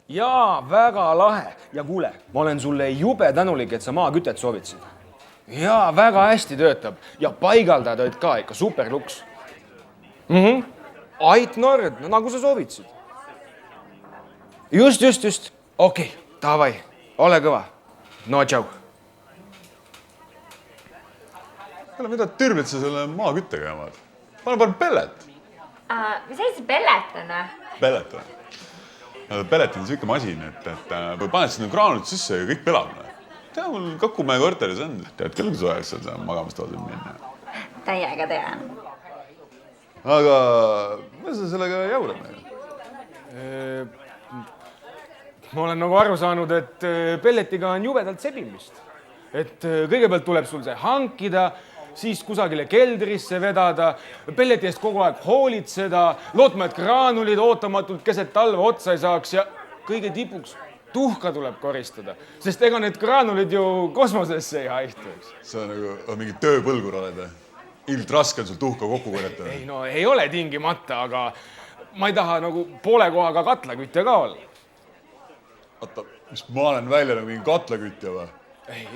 Jaa, väga lahe. Ja kuule, ma olen sulle jube tänulik, et sa maakütet soovitasid. Jaa, väga hästi töötab ja paigaldajad olid ka ikka superluks. Ait Nord, no nagu sa soovitasid. Just. Okei, davai, ole kõva. No tšau. Mida türbid sa selle maaküttega jamad? Pane pellet. Mis asi see pellet on? Pellet või? Pellet on siuke masin, et paned sinna graanulit sisse ja kõik pelab. Tea, mul Kakumäe korteris on. Tead küll, kui soojaks seal magamistoodil minna. Täiega tean. Aga mida sa sellega jaurad? Ma olen nagu aru saanud, et pelletiga on jubedalt sebimist. Et kõigepealt tuleb sul see hankida, siis kusagile keldrisse vedada, pelleti eest kogu aeg hoolitseda, lootma, et graanulid ootamatult keset talve otsa ei saaks ja kõige tipuks tuhka tuleb koristada, sest ega need graanulid ju kosmosesse ei haihtu. Sa nagu mingi tööpõlgur oled või? Ilmt raske on sul tuhka kokku korjata. Ei, no ei ole tingimata, aga ma ei taha nagu poole kohaga katlakütja ka olla. Oota, mis ma olen välja nagu mingi katlakütja või? Ei,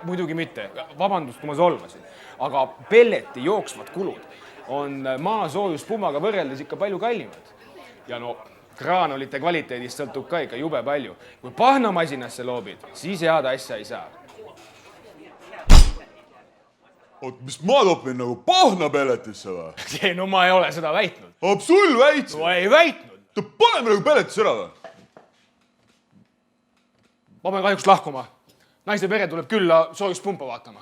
muidugi mitte. Vabandust, kui ma solvasin. Aga pelleti jooksvad kulud on maasoojuspumaga võrreldes ikka palju kallimad. Ja no, graanulite kvaliteedist sõltub ka ikka jube palju. Kui pahnamasinasse loobid, siis head asja ei saa. Oot, mis ma topin nagu pahna pelletisse või? Ei, no ma ei ole seda väitnud. Ab sul väitsi? No ei väitnud. Ta paneme nagu pelletisse ära või? Ma pean kahjuks lahkuma. Naiste pere tuleb külla soojuspumpa vaatama.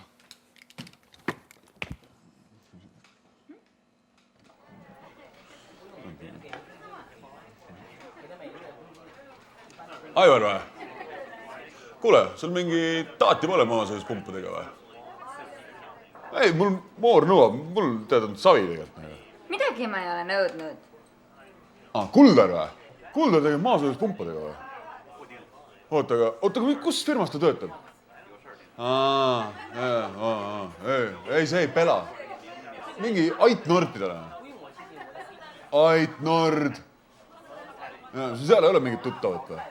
Aivar või? Kuule, sul mingi taati pole maasoojuspumpadega või? Ei, mul moor nõuab, mul tead on savi tegelikult. Midagi ma ei ole nõudnud. Kuldar või? Kuldar tegeb maasoojuspumpadega või? Oota, aga kus firmas ta töötab? Ei, see ei pela. Mingi Ait Nord pidale. Ait Nord. Seal ei ole mingit tuttavat või?